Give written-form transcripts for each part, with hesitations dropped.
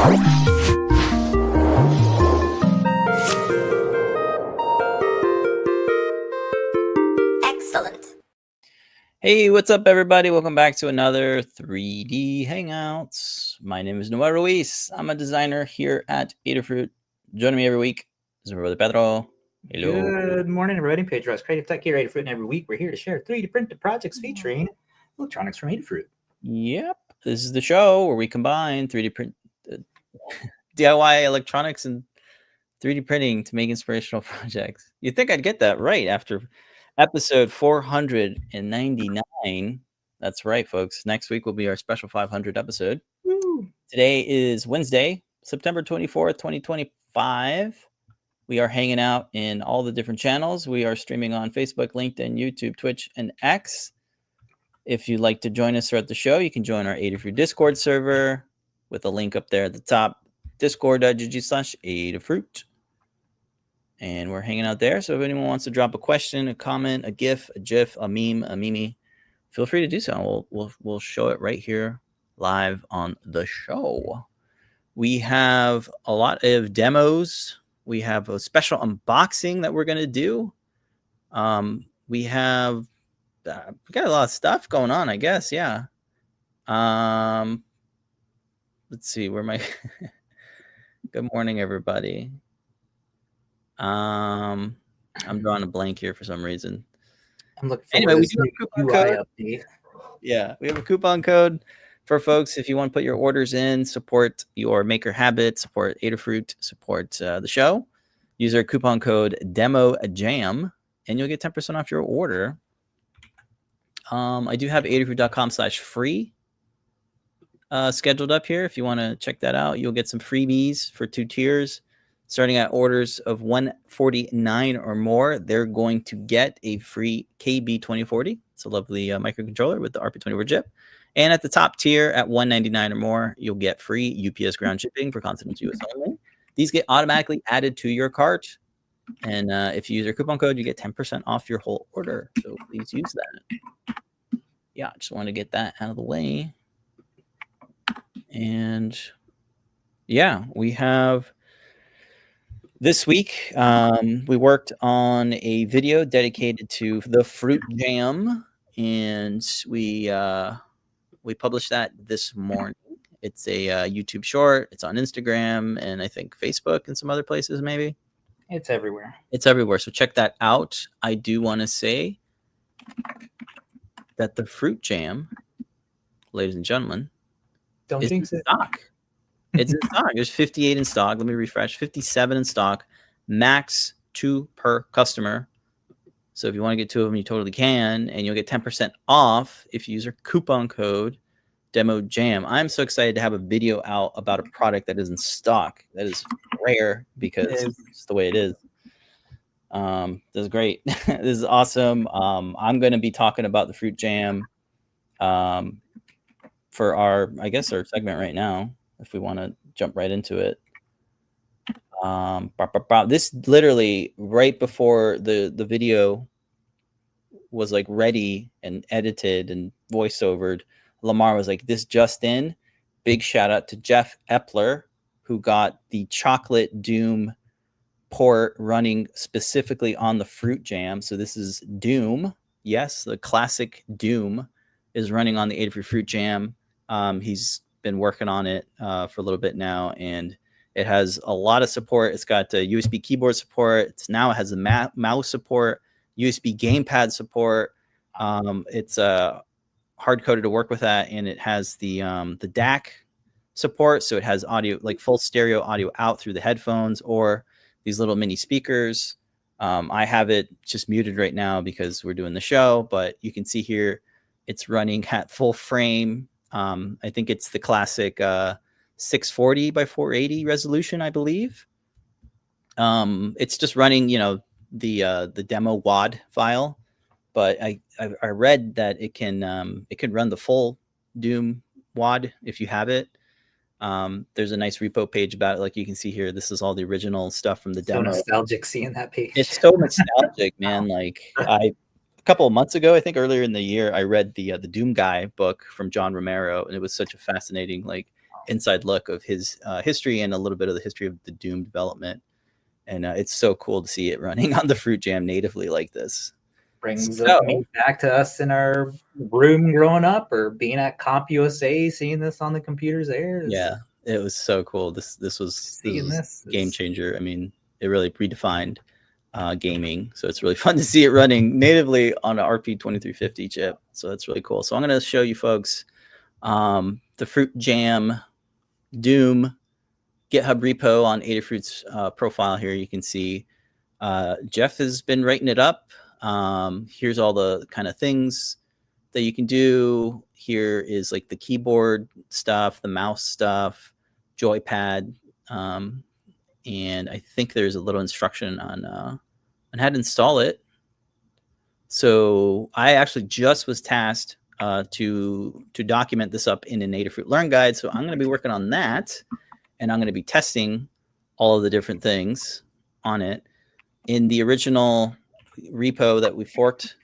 Excellent. Hey, what's up, everybody? Welcome back to another 3D Hangouts. My name is Noel Ruiz. I'm a designer here at Adafruit. Joining me every week is my brother Pedro. Hello. Good morning, everybody. Pedro, Creative Tech here at Adafruit, and every week we're here to share 3D printed projects featuring electronics from Adafruit. Yep, this is the show where we combine 3D print, DIY electronics and 3D printing to make inspirational projects. You'd think I'd get that right after episode 499. That's right, folks. Next week will be our special 500 episode. Woo. Today is Wednesday, September 24th, 2025. We are hanging out in all the different channels. We are streaming on Facebook, LinkedIn, YouTube, Twitch, and X. If you'd like to join us throughout the show, you can join our Adafruit Discord server with a link up there at the top, discord.gg/Adafruit. And we're hanging out there. So if anyone wants to drop a question, a comment, a GIF, a GIF, a meme, a meme, feel free to do so. We'll show it right here live on the show. We have a lot of demos. We have a special unboxing that we're going to do. We got a lot of stuff going on, I guess. Yeah. Let's see. Where am I? Good morning, everybody. I'm drawing a blank here for some reason. I'm looking for Anyway, we do have a coupon code. update. Yeah, we have a coupon code for folks if you want to put your orders in, support your maker habit, support Adafruit, support the show. Use our coupon code DEMOJAM, and you'll get 10% off your order. I do have adafruit.com/free scheduled up here. If you want to check that out, you'll get some freebies for 2 tiers. Starting at orders of $149 or more, they're going to get a free KB2040. It's a lovely microcontroller with the RP24 chip. And at the top tier, at $199 or more, you'll get free UPS ground shipping for continental US only. These get automatically added to your cart. And if you use your coupon code, you get 10% off your whole order. So please use that. Yeah, I just want to get that out of the way. And yeah, we have... This week, we worked on a video dedicated to the Fruit Jam, and we published that this morning. It's a YouTube short. It's on Instagram and I think Facebook and some other places maybe. It's everywhere. It's everywhere, so check that out. I do want to say that the Fruit Jam, ladies and gentlemen, Don't is in jinx it. stock. It's in stock. There's 58 in stock. Let me refresh. 57 in stock. Max 2 per customer. So if you want to get 2 of them, you totally can. And you'll get 10% off if you use our coupon code DEMOJAM. I'm so excited to have a video out about a product that is in stock. That is rare because it's the way it is. This is great. This is awesome. I'm going to be talking about the Fruit Jam for our segment right now, if we want to jump right into it. This literally right before the video was like ready and edited and voiceovered, Lamar was like, this just in. Big shout out to Jeff Epler, who got the Chocolate Doom port running specifically on the Fruit Jam. So this is Doom. Yes, the classic Doom is running on the Adafruit Fruit Jam. He's been working on it for a little bit now, and it has a lot of support. It's got USB keyboard support. It has a mouse support, USB gamepad support. It's hard-coded to work with that, and it has the DAC support, so it has audio, like full stereo audio out through the headphones or these little mini speakers. I have it just muted right now because we're doing the show, but you can see here it's running at full frame. I think it's the classic 640 by 480 resolution, I believe. It's just running, the demo WAD file, but I read that it can run the full Doom WAD if you have it. There's a nice repo page about it, like you can see here. This is all the original stuff from the demo. So nostalgic seeing that page. It's so nostalgic, man. Like a couple of months ago, I think earlier in the year, I read the Doom Guy book from John Romero, and it was such a fascinating inside look of his history and a little bit of the history of the Doom development. And it's so cool to see it running on the Fruit Jam natively like this. Brings me back to us in our room growing up, or being at CompUSA, seeing this on the computers there. Yeah, it was so cool. This was game changer. I mean, it really redefined gaming. So it's really fun to see it running natively on an RP2350 chip. So that's really cool. So I'm going to show you folks the Fruit Jam Doom GitHub repo on Adafruit's profile here. You can see Jeff has been writing it up. Here's all the kind of things that you can do. Here is like the keyboard stuff, the mouse stuff, joypad, and I think there's a little instruction on how to install it. So I actually just was tasked to document this up in an Adafruit Learn Guide. So I'm going to be working on that, and I'm going to be testing all of the different things on it. In the original repo that we forked,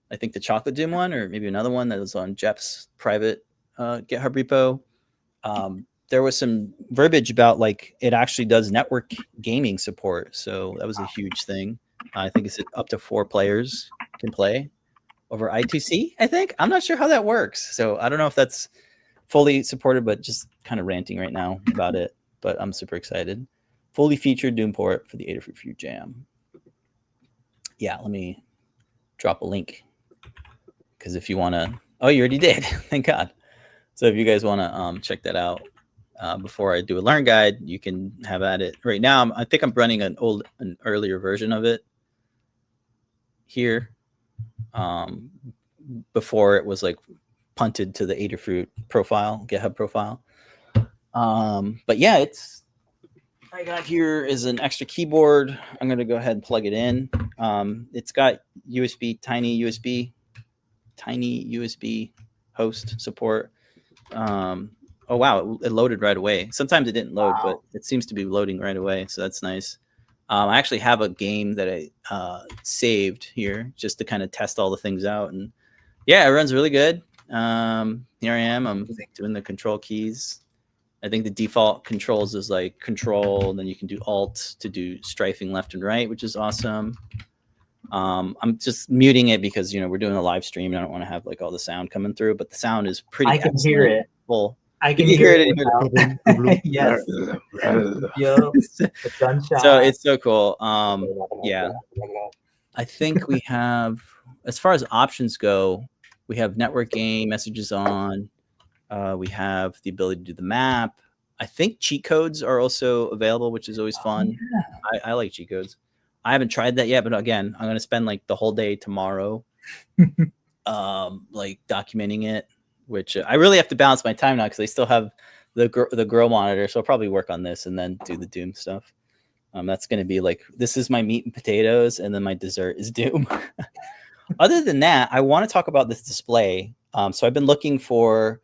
I think the Chocolate Doom one, or maybe another one that was on Jeff's private GitHub repo, there was some verbiage about like it actually does network gaming support. So that was a huge thing. I think it's up to 4 players can play over I2C, I think. I'm not sure how that works. So I don't know if that's fully supported, but just kind of ranting right now about it. But I'm super excited. Fully featured Doom port for the Adafruit Fruit Jam. Yeah, let me drop a link. Because if you want to, oh, you already did. Thank God. So if you guys want to check that out before I do a Learn Guide, you can have at it right now. I think I'm running an earlier version of it here before it was like punted to the Adafruit profile, GitHub profile. But yeah, I got here is an extra keyboard. I'm going to go ahead and plug it in. It's got tiny USB host support. Oh, wow. It loaded right away. Sometimes it didn't load, but it seems to be loading right away. So that's nice. I actually have a game that I saved here just to kind of test all the things out. And yeah, it runs really good. Here I am. I'm doing the control keys. I think the default controls is like control, and then you can do alt to do strafing left and right, which is awesome. I'm just muting it because, you know, we're doing a live stream and I don't want to have like all the sound coming through, but the sound is pretty I can hear it. Full. I can hear it. Yes. So it's so cool. Yeah. I think we have, as far as options go, we have network game messages on. We have the ability to do the map. I think cheat codes are also available, which is always fun. Yeah. I like cheat codes. I haven't tried that yet, but again, I'm going to spend like the whole day tomorrow like documenting it, which I really have to balance my time now because I still have the grow monitor. So I'll probably work on this and then do the Doom stuff. That's going to be like, this is my meat and potatoes, and then my dessert is Doom. Other than that, I want to talk about this display. So I've been looking for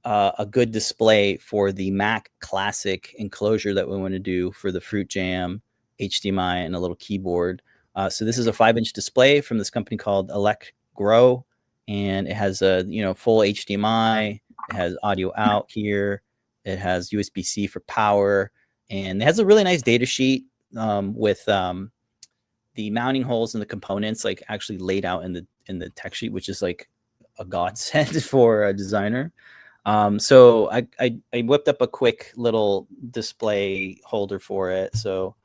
a good display for the Mac Classic enclosure that we want to do for the Fruit Jam, HDMI, and a little keyboard. So this is a 5-inch display from this company called Elect Grow, and it has a full HDMI. It has audio out here. It has USB-C for power, and it has a really nice data sheet with the mounting holes and the components like actually laid out in the tech sheet, which is like a godsend for a designer. So I whipped up a quick little display holder for it. So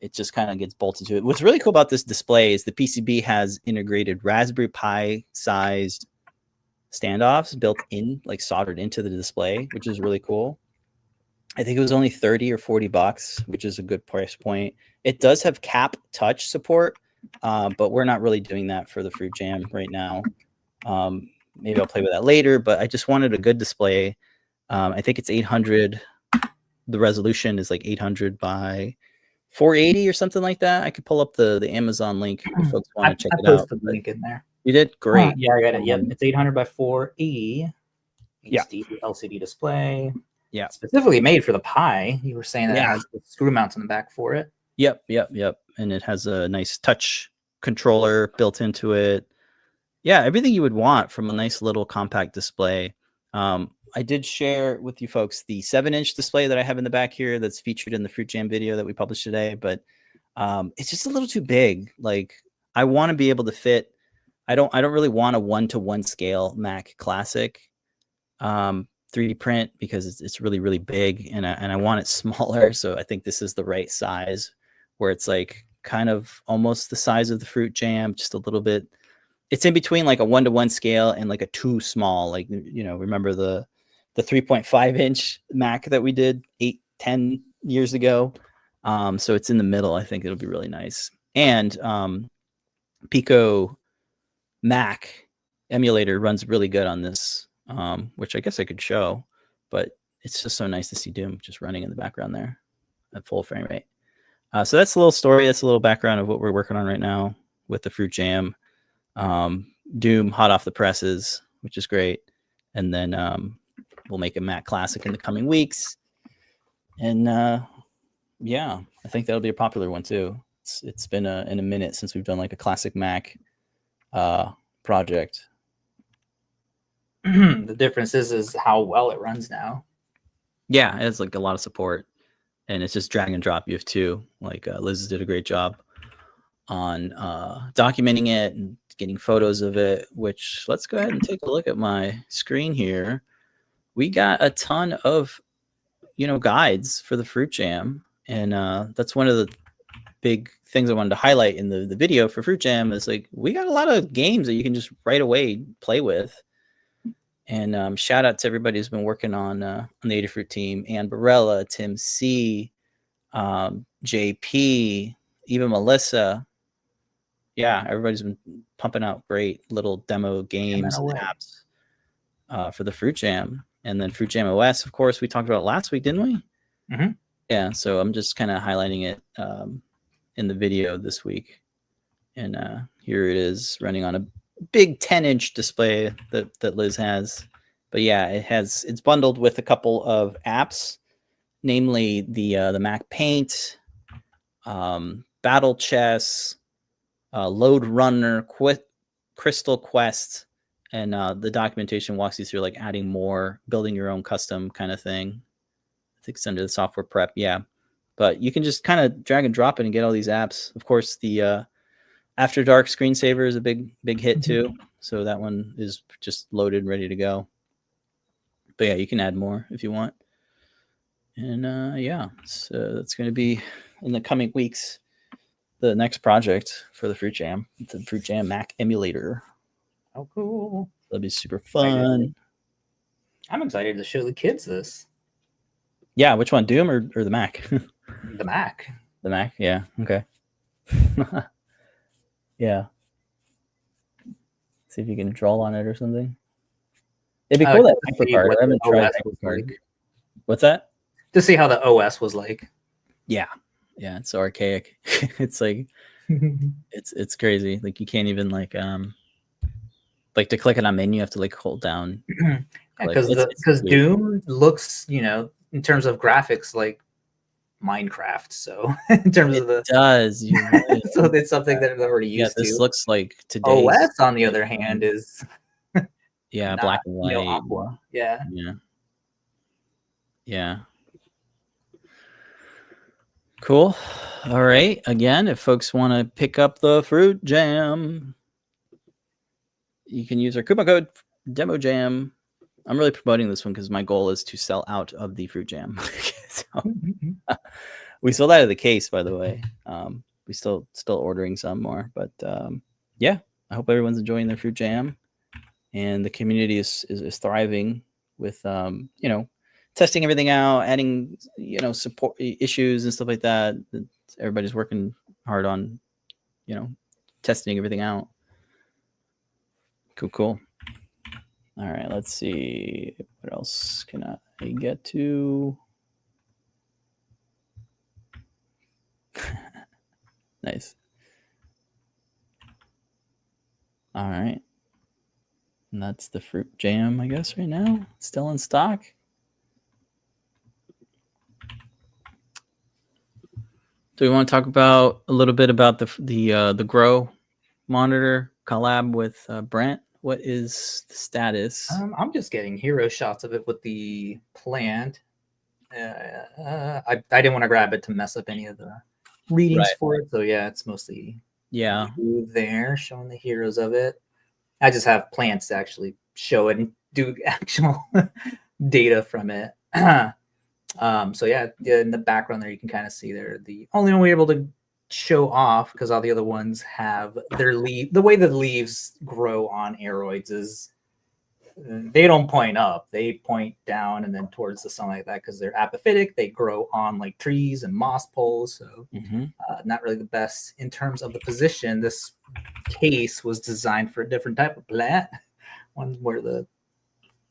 it just kind of gets bolted to it. What's really cool about this display is the PCB has integrated Raspberry Pi sized standoffs built in, like soldered into the display, which is really cool. I think it was only $30 or $40, which is a good price point. It does have cap touch support, but we're not really doing that for the Fruit Jam right now. Maybe I'll play with that later, but I just wanted a good display. I think it's 800. The resolution is like 800 by 480 or something like that. I could pull up the Amazon link if folks want to check it out. I posted the link in there. You did? Great. Yeah, I got it. Yep. It's 800 by 480. HD LCD display. Yeah. Specifically made for the Pi. You were saying that it has the screw mounts on the back for it. Yep. And it has a nice touch controller built into it. Yeah, everything you would want from a nice little compact display. I did share with you folks the 7-inch display that I have in the back here that's featured in the Fruit Jam video that we published today, but it's just a little too big. Like, I want to be able to fit. I don't really want a 1-to-1 scale Mac Classic 3D print because it's really, really big, and I want it smaller. So I think this is the right size, where it's like kind of almost the size of the Fruit Jam, just a little bit. It's in between like a 1-to-1 scale and like a too small. Like, you know, remember the 3.5-inch Mac that we did 8-10 years ago. So it's in the middle. I think it'll be really nice. And Pico Mac emulator runs really good on this, which I guess I could show, but it's just so nice to see Doom just running in the background there at full frame rate. So that's a little story. That's a little background of what we're working on right now with the Fruit Jam. Doom hot off the presses, which is great. And then we'll make a Mac Classic in the coming weeks. And yeah, I think that'll be a popular one too. It's been in a minute since we've done like a classic Mac project. The difference is how well it runs now. Yeah, it has like a lot of support, and it's just drag and drop. You have two. Like Liz did a great job on documenting it and getting photos of it. Which, let's go ahead and take a look at my screen here. We got a ton of guides for the Fruit Jam, and that's one of the big things I wanted to highlight in the video for Fruit Jam. Is like, we got a lot of games that you can just right away play with. And shout out to everybody who's been working on the Adafruit team: Ann Barella, Tim C, JP, even Melissa. Yeah, everybody's been pumping out great little demo games and apps for the Fruit Jam. And then Fruit Jam OS, of course, we talked about last week, didn't we? Mm-hmm. Yeah, so I'm just kind of highlighting it in the video this week. And here it is running on a big 10-inch display that Liz has. But yeah, it's bundled with a couple of apps, namely the Mac Paint, Battle Chess, Load Runner, Crystal Quest, and the documentation walks you through like adding more, building your own custom kind of thing. I think it's under the software prep, yeah. But you can just kind of drag and drop it and get all these apps. Of course, the After Dark screensaver is a big hit too. So that one is just loaded and ready to go. But yeah, you can add more if you want. And yeah, so that's going to be in the coming weeks the next project for the Fruit Jam. It's a Fruit Jam Mac emulator. Oh, cool. That'll be super fun. I'm excited to show the kids this. Yeah, which one, Doom or the Mac? The Mac. The Mac, yeah. Okay. Yeah. See if you can draw on it or something. It'd be cool that card. I haven't tried card. What's that? To see how the OS was like. Yeah. Yeah, it's so archaic. It's like it's crazy. Like you can't even like to click it on menu, you have to like hold down. Because Doom looks, in terms of graphics, like Minecraft. So in terms of the does so it's something that I'm already used to. This looks like today. OS, on the other hand, is yeah, not, black and white. Aqua. Yeah. Yeah. Cool. All right. Again, if folks want to pick up the Fruit Jam, you can use our coupon code DEMOJAM. I'm really promoting this one because my goal is to sell out of the Fruit Jam. So, we sold out of the case, by the way. We still ordering some more, but yeah, I hope everyone's enjoying their Fruit Jam, and the community is thriving with testing everything out, adding support issues and stuff like that. Everybody's working hard on testing everything out. Cool. All right, let's see what else can I get to. Nice. All right, and that's the Fruit Jam, I guess, right now, still in stock. Do we want to talk about a little bit about the Grow monitor collab with Brent What is the status? I'm just getting hero shots of it with the plant. I didn't want to grab it to mess up any of the readings for it. So yeah, it's mostly there showing the heroes of it. I just have plants to actually show it and do actual data from it. So yeah, in the background there, you can kind of see they're the only one we're able to show off, because all the other ones have their leaf. The way that the leaves grow on aeroids is they don't point up, they point down and then towards the sun like that, because they're apophytic. They grow on like trees and moss poles, so not really the best in terms of the position. This case was designed for a different type of plant, one where the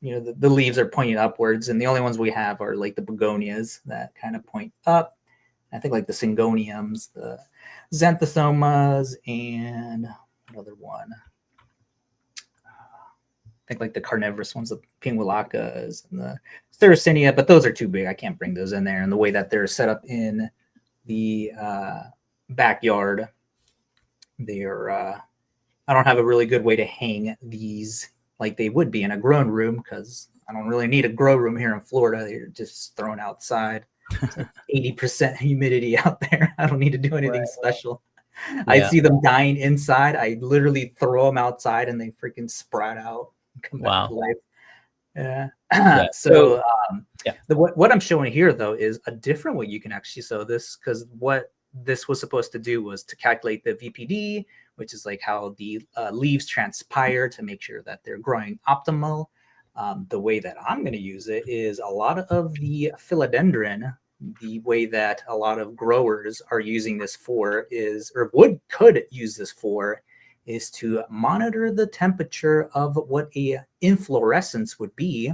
leaves are pointing upwards, and the only ones we have are like the begonias that kind of point up. I think like the syngoniums, the xanthosomas, and another one. I think like the carnivorous ones, the pinguilacas and the Thuricinia, but those are too big. I can't bring those in there. And the way that they're set up in the backyard, they're I don't have a really good way to hang these like they would be in a grown room, because I don't really need a grow room here in Florida. They're just thrown outside. It's like 80% humidity out there. I don't need to do anything special. Yeah. I see them dying inside. I literally throw them outside and they freaking sprout out and come back to life. So what I'm showing here though is a different way you can actually sow this, because what this was supposed to do was to calculate the VPD, which is like how the leaves transpire to make sure that they're growing optimal. The way that I'm going to use it is a lot of the philodendron. The way that a lot of growers are using this for is, or could use this for, is to monitor the temperature of what a inflorescence would be.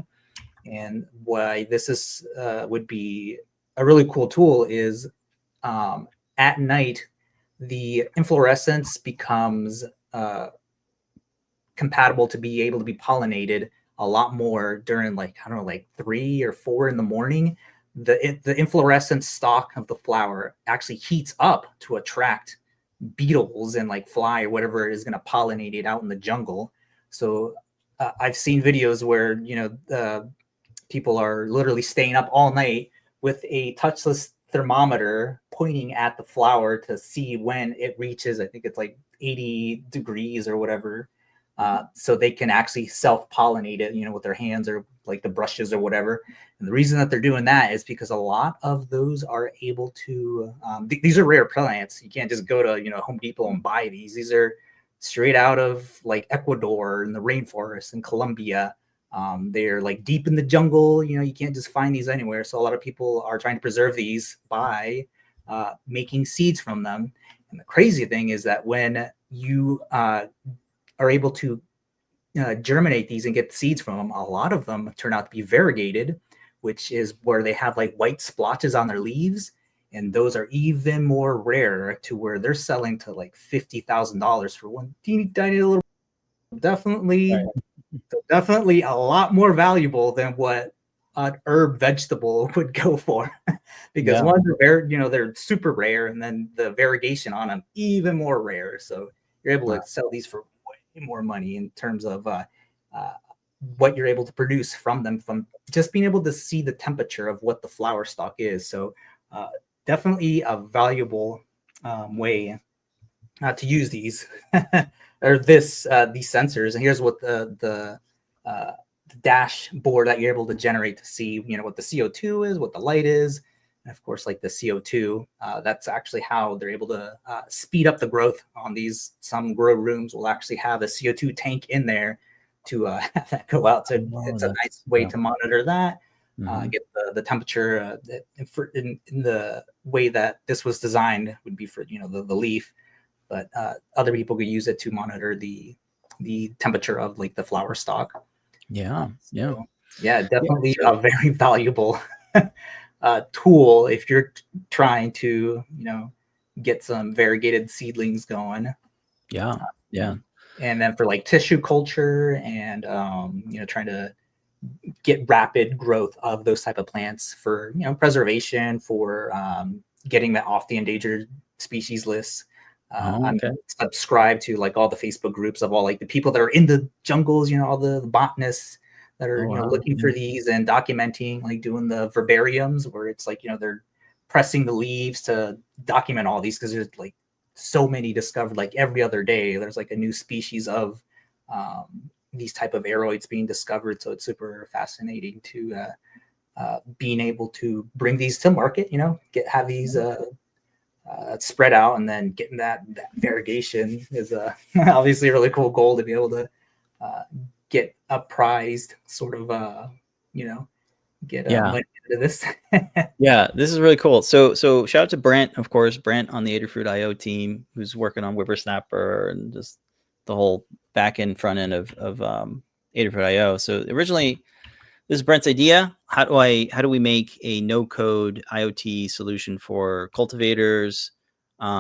And why this is would be a really cool tool is at night, the inflorescence becomes compatible to be able to be pollinated a lot more during like 3 or 4 in the morning. The inflorescence stalk of the flower actually heats up to attract beetles and like fly or whatever is going to pollinate it out in the jungle. So I've seen videos where people are literally staying up all night with a touchless thermometer pointing at the flower to see when it reaches, I think it's like 80 degrees or whatever. So they can actually self-pollinate it, with their hands or like the brushes or whatever. And the reason that they're doing that is because a lot of those are able to, these are rare plants. You can't just go to, Home Depot and buy these. These are straight out of like Ecuador and the rainforest in Colombia. They're like deep in the jungle. You can't just find these anywhere. So a lot of people are trying to preserve these by making seeds from them. And the crazy thing is that when you are able to germinate these and get seeds from them, a lot of them turn out to be variegated, which is where they have like white splotches on their leaves. And those are even more rare, to where they're selling to like $50,000 for one teeny tiny little. Definitely a lot more valuable than what an herb vegetable would go for, because ones are they're super rare, and then the variegation on them even more rare. So you're able to sell these for way more money in terms of what you're able to produce from them, from just being able to see the temperature of what the flower stalk is. So definitely a valuable way to use these or these sensors. And here's what the dashboard that you're able to generate to see, what the CO2 is, what the light is, and of course, like the CO2. That's actually how they're able to speed up the growth on these. Some grow rooms will actually have a CO2 tank in there to have that go out. So it's a nice way to monitor that. Get the temperature in the way that this was designed would be for the leaf, but other people could use it to monitor the temperature of like the flower stalk. Definitely a very valuable tool if you're trying to get some variegated seedlings going. And then for like tissue culture and trying to get rapid growth of those type of plants for preservation, for getting that off the endangered species list. Oh, I'm okay. subscribed to like all the Facebook groups of all like the people that are in the jungles, all the botanists that are, Oh, wow. looking for these and documenting, like doing the verbariums where it's like, they're pressing the leaves to document all these because there's like so many discovered. Like every other day, there's like a new species of these type of aeroids being discovered. So it's super fascinating to being able to bring these to market, have these spread out, and then getting that variegation is obviously a really cool goal to be able to get a prized sort of, get money into this. Yeah, this is really cool. So shout out to Brent, of course, Brent on the Adafruit.io team, who's working on Whippersnapper and just the whole back end, front end of Adafruit.io. So originally, this is Brent's idea. How do we make a no code IoT solution for cultivators?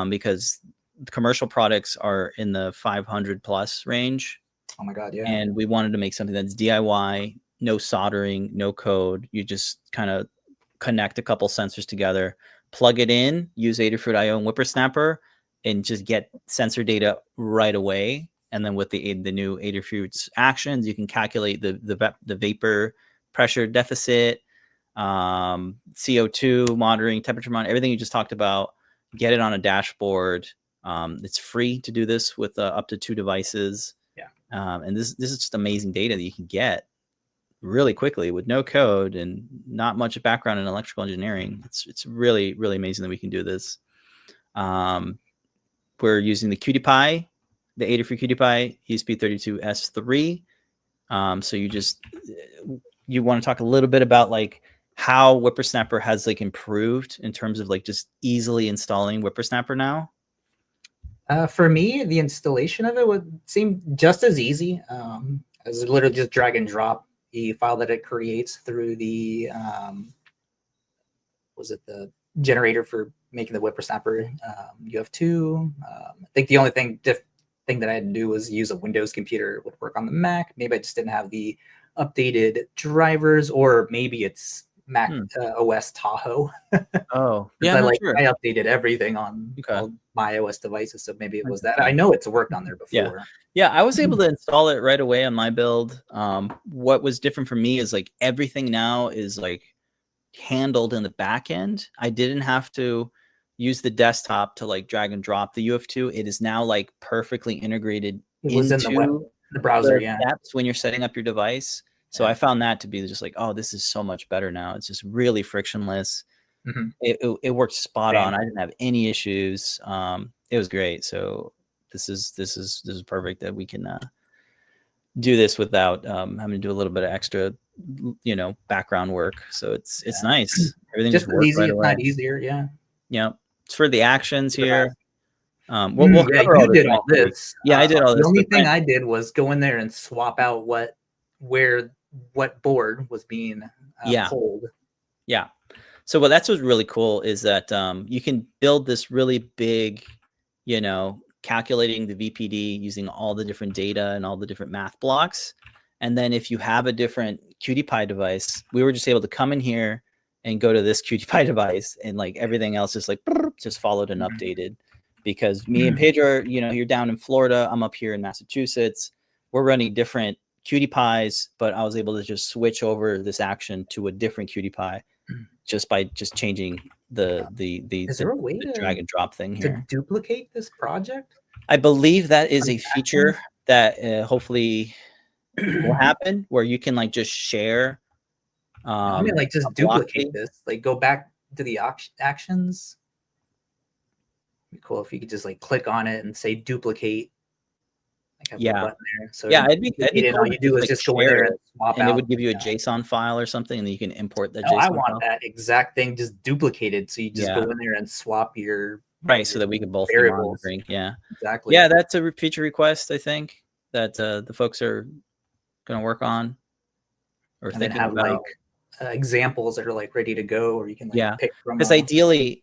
Because the commercial products are in the 500 plus range. Oh my God, yeah. And we wanted to make something that's DIY, no soldering, no code. You just kind of connect a couple sensors together, plug it in, use Adafruit.io and Whippersnapper, and just get sensor data right away. And then with the new Adafruit's actions, you can calculate the vapor pressure deficit, CO2 monitoring, temperature monitoring, everything you just talked about. Get it on a dashboard. It's free to do this with up to 2 devices. Yeah. And this is just amazing data that you can get really quickly with no code and not much background in electrical engineering. It's really, really amazing that we can do this. We're using the QT the Adafruit QT ESP32-S3. So you want to talk a little bit about like how Whippersnapper has like improved in terms of like just easily installing Whippersnapper now? For me, the installation of it would seem just as easy as literally just drag and drop the file that it creates through the was it the generator for making the Whippersnapper UF2. I think the only thing that I had to do was use a Windows computer. It would work on the Mac. Maybe I just didn't have the updated drivers, or maybe it's Mac OS Tahoe. Oh, yeah, I updated everything on all my iOS devices, so maybe it was that. I know it's worked on there before. Yeah, I was able to install it right away on my build. What was different for me is like everything now is like handled in the back end. I didn't have to use the desktop to like drag and drop the UF2. It is now like perfectly integrated into the browser, steps when you're setting up your device. So I found that to be just like, oh, this is so much better now. It's just really frictionless. It worked spot on. I didn't have any issues. It was great. So this is perfect that we can do this without having to do a little bit of extra, background work. So it's nice. Everything just works easy, right away. Not easier. Yeah. Yeah. It's for the actions here. We'll cover all this. All this. Yeah, I did all this. The only thing I did was go in there and swap out what board was being pulled. Yeah. So that's what's really cool is that you can build this really big, calculating the VPD using all the different data and all the different math blocks. And then if you have a different QT device, we were just able to come in here and go to this QT device, and like everything else just followed and updated. Because me and Pedro, you're down in Florida, I'm up here in Massachusetts. We're running different QT, but I was able to just switch over this action to a different QT just by changing the Is there a way to drag and drop thing here to duplicate this project? I believe that is a feature that hopefully will happen, where you can like just share. Just duplicate this. Like go back to the actions. It'd be cool if you could just like click on it and say duplicate. Like have a button there. So it'd be cool. All you do is just go in there and swap and out. It would give you a JSON file or something, and then you can import that JSON I want file. That exact thing just duplicated. So you just go in there and swap your so that we can both variables. Be monitoring. Yeah, exactly. Yeah, that's a feature request, I think, that the folks are going to work on, or and thinking about. Like examples that are like ready to go, or you can pick from. Because ideally.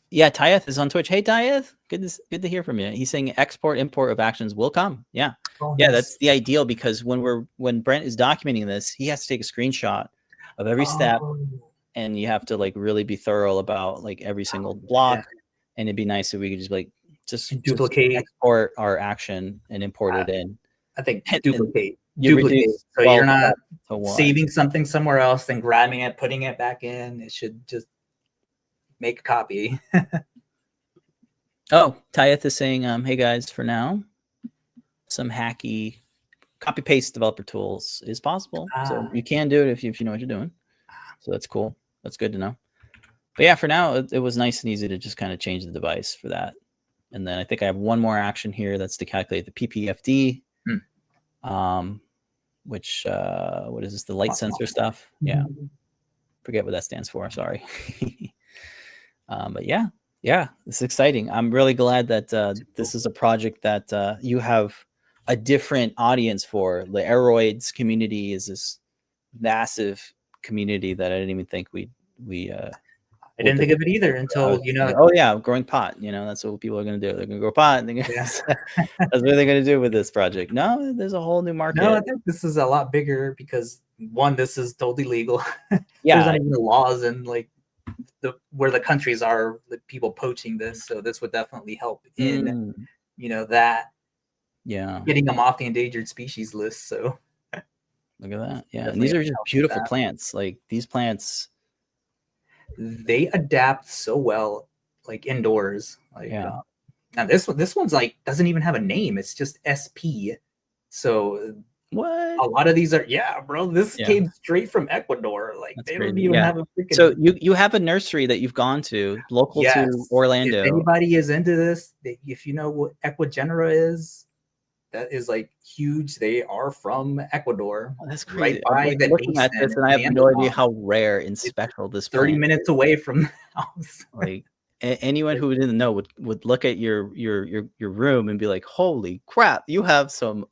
Yeah, Tyeth is on Twitch. Hey, Tyeth, good to hear from you. He's saying export import of actions will come. Yeah, yeah, that's the ideal, because when Brent is documenting this, he has to take a screenshot of every step, and you have to like really be thorough about like every single block. And it'd be nice if we could just like just duplicate, export our action and import it in. I think And duplicate. you Duplicate. reduce So you're not to saving something somewhere else, then grabbing it, putting it back in. It should just make a copy. Oh, Tyeth is saying, hey guys, for now, some hacky copy paste developer tools is possible. So you can do it if you know what you're doing. So that's cool. That's good to know. But yeah, for now, it was nice and easy to just kind of change the device for that. And then I think I have one more action here. That's to calculate the PPFD, which, what is this? The light sensor stuff. Yeah. Forget what that stands for. Sorry. But yeah, it's exciting. I'm really glad that this is a project that you have a different audience for. The aeroids community is this massive community that I didn't even think we I didn't think of it either until, oh yeah, growing pot. That's what people are going to do. They're going to grow pot. And that's what they're going to do with this project. No, there's a whole new market. No, I think this is a lot bigger because one, this is totally legal. Yeah, there's not even the laws and like where the countries are, the people poaching this. So this would definitely help in, that. Yeah, getting them off the endangered species list. So look at that. Yeah, and these are just beautiful plants. Like these plants, they adapt so well, like indoors. Like now this one's like doesn't even have a name. It's just SP. So what? A lot of these are bro. This came straight from Ecuador. Like that's they crazy. don't even have a freaking. So you have a nursery that you've gone to local to Orlando. If anybody is into this, if you know what Equigenera is, that is like huge. They are from Ecuador. Oh, that's crazy. Right by the looking at this, and I have no idea how rare and special this. 30 minutes away from the house. Like anyone who didn't know would look at your room and be like, "Holy crap! You have some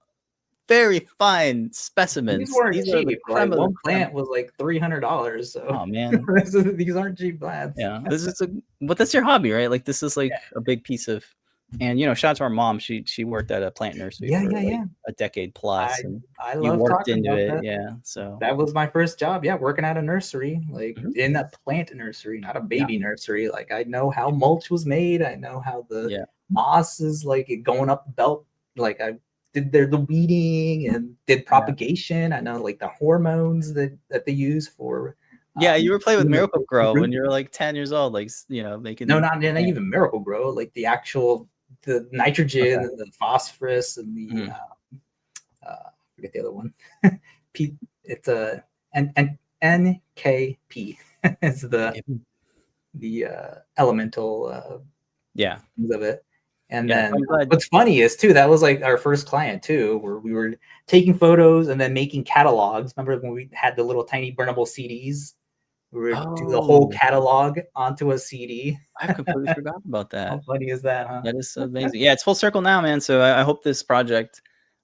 very fine specimens." These weren't cheap. Like one plant was like $300. So oh man, these aren't cheap plants. Yeah, this is but that's your hobby, right? Like this is like a big piece of. And shout out to our mom. She worked at a plant nursery for a decade plus. I love talking about that. Yeah, so that was my first job. Yeah, working at a nursery, like in a plant nursery, not a baby nursery. Like I know how mulch was made. I know how the moss is like going up the belt. Like I did the weeding and did propagation. I know like the hormones that they use for. You were playing with Miracle Grow when you were like 10 years old, like making. No, not even Miracle Grow. Like the actual. The nitrogen and the phosphorus and the forget the other one. It's a NKP is the elemental things of it. And then what's funny is too, that was like our first client too, where we were taking photos and then making catalogs. Remember when we had the little tiny burnable CDs? We would do the whole catalog onto a CD. I completely forgot about that. How funny is that, huh? That is amazing. Yeah, it's full circle now, man. So I hope this project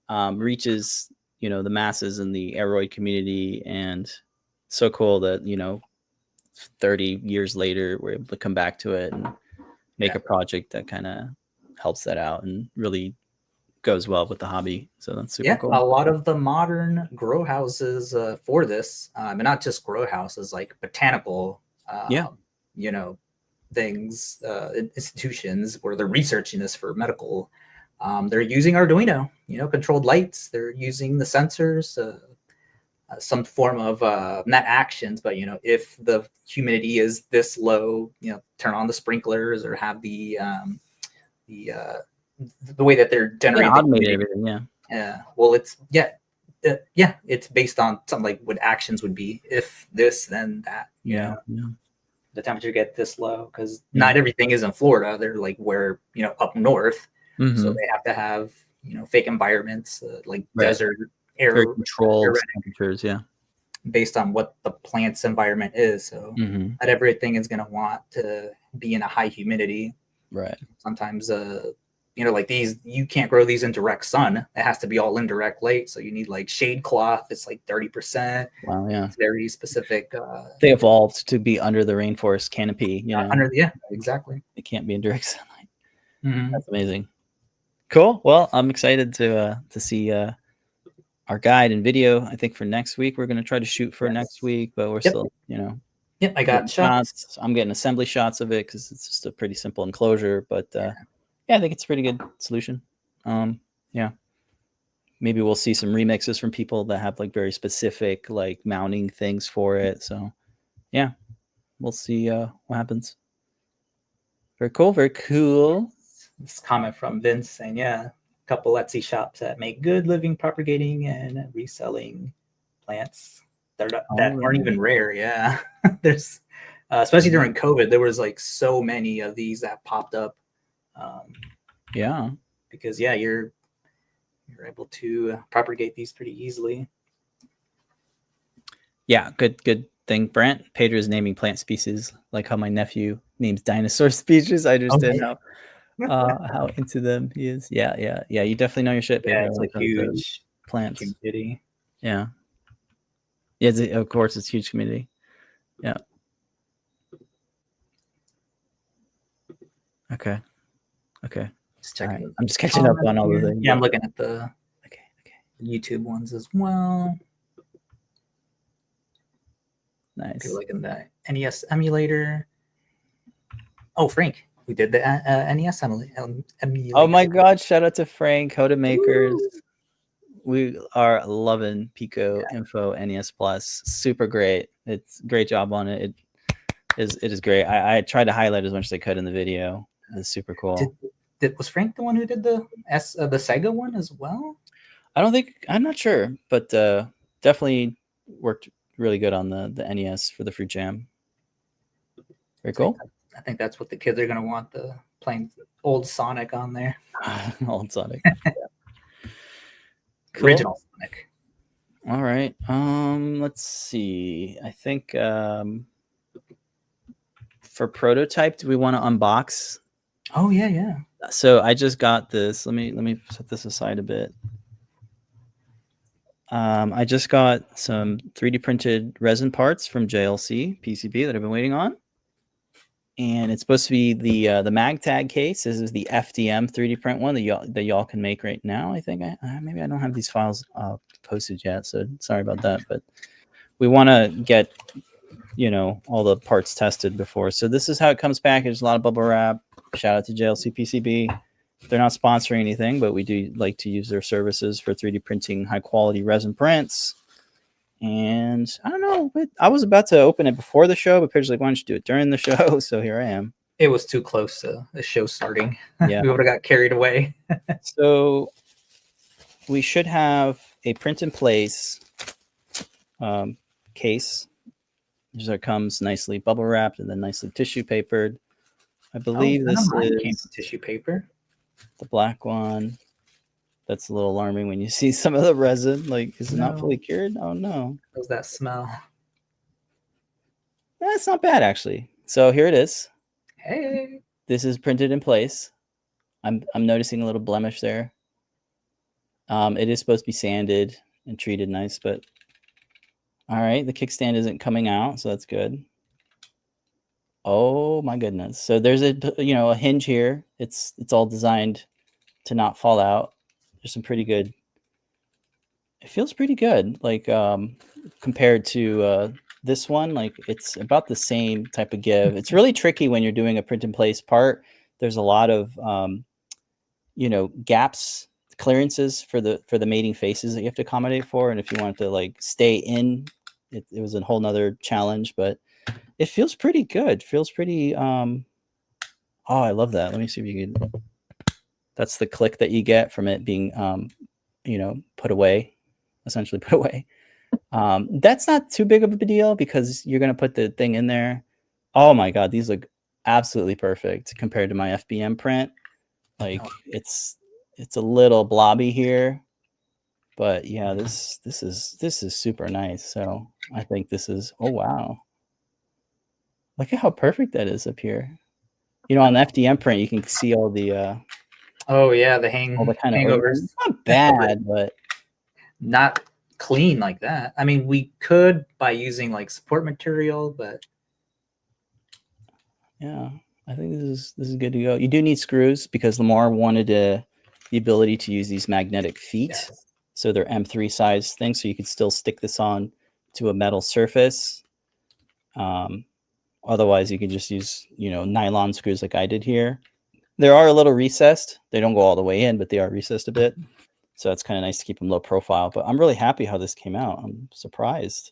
reaches, the masses in the aeroid community. And so cool that, 30 years later, we're able to come back to it and make a project that kind of helps that out and really goes well with the hobby. So that's super cool. A lot of the modern grow houses for this, and not just grow houses, like botanical, things, institutions where they're researching this for medical. They're using Arduino, controlled lights. They're using the sensors, some form of not actions, but if the humidity is this low, turn on the sprinklers or have the way that they're generating everything. Well, it's it's based on something like what actions would be if this then that. The temperature get this low because not everything is in Florida. They're like where up north, so they have to have fake environments like desert air controlled temperatures. Based on what the plant's environment is. So not everything is going to want to be in a high humidity. Right. Sometimes like these, you can't grow these in direct sun. It has to be all indirect light. So you need like shade cloth. It's like 30%. Wow, yeah. It's very specific. They evolved to be under the rainforest canopy. Exactly. It can't be in direct sunlight. That's amazing. Cool. Well, I'm excited to see our guide and video. I think for next week we're going to try to shoot for next week, but we're still, I got shots. I'm getting assembly shots of it because it's just a pretty simple enclosure. But Yeah, I think it's a pretty good solution. Yeah. Maybe we'll see some remixes from people that have like very specific like mounting things for it. So yeah, we'll see what happens. Very cool. Very cool. This comment from Vince saying, yeah, a couple Etsy shops that make good living propagating and reselling plants that aren't even rare. Yeah. There's, especially during COVID, there was like so many of these that popped up. Yeah. Because yeah, you're able to propagate these pretty easily. Yeah, good thing. Brent Pedro is naming plant species like how my nephew names dinosaur species. I understand how into them he is. Yeah. You definitely know your shit, Pedro. Yeah, it's like huge plants community. Yeah. Yeah, of course it's a huge community. Yeah. Okay. Just checking. Right. I'm just catching up on all the things. Yeah, I'm looking at the YouTube ones as well. Nice. You're looking at the NES emulator. Oh, Frank, we did the NES emulator. Oh my God! Shout out to Frank, Coda Makers. We are loving Pico Info NES Plus. Super great. It's great job on it. It is great. I tried to highlight as much as I could in the video. It's super cool. Was Frank the one who did the Sega one as well? I'm not sure, but definitely worked really good on the NES for the Fruit Jam. Very cool. I think that's what the kids are gonna want, the playing old Sonic on there. Old Sonic. Cool. Original Sonic. All right. Let's see. I think for prototype, do we want to unbox? Oh yeah. So I just got this. Let me set this aside a bit. I just got some 3D printed resin parts from JLC PCB that I've been waiting on. And it's supposed to be the MagTag case. This is the FDM 3D print one that y'all can make right now. I think maybe I don't have these files posted yet, so sorry about that. But we want to get all the parts tested before. So this is how it comes packaged. A lot of bubble wrap. Shout out to JLC PCB. They're not sponsoring anything, but we do like to use their services for 3D printing high quality resin prints. And I don't know, I was about to open it before the show, but Pedro's like, why don't you do it during the show? So here I am. It was too close to the show starting. Yeah. We would have got carried away. So we should have a print in place case. So it comes nicely bubble wrapped and then nicely tissue papered. I believe this is tissue paper. The black one. That's a little alarming when you see some of the resin. Like, is it not fully cured? Oh no. How's that smell? That's not bad actually. So here it is. Hey. This is printed in place. I'm noticing a little blemish there. It is supposed to be sanded and treated nice, but all right, the kickstand isn't coming out, so that's good. Oh my goodness. So there's a hinge here. It's all designed to not fall out. There's some pretty good. It feels pretty good, like compared to this one. Like it's about the same type of give. It's really tricky when you're doing a print in place part. There's a lot of gaps, clearances for the mating faces that you have to accommodate for, and if you want to like stay in, it was a whole nother challenge. But it feels pretty good. Feels pretty. Oh, I love that. Let me see if you can. That's the click that you get from it being, put away, essentially put away. That's not too big of a deal because you're going to put the thing in there. Oh my God, these look absolutely perfect compared to my FBM print. Like it's a little blobby here, but yeah, this is super nice. So I think this is, oh wow. Look at how perfect that is up here. On the FDM print, you can see all the the kind of hangovers. It's not bad, but not clean like that. I mean, we could by using like support material, but yeah, I think this is good to go. You do need screws because Lamar wanted the ability to use these magnetic feet. Yes. So they're M3 size things, so you could still stick this on to a metal surface. Otherwise, you can just use nylon screws like I did here. They are a little recessed. They don't go all the way in, but they are recessed a bit. So it's kind of nice to keep them low profile. But I'm really happy how this came out. I'm surprised.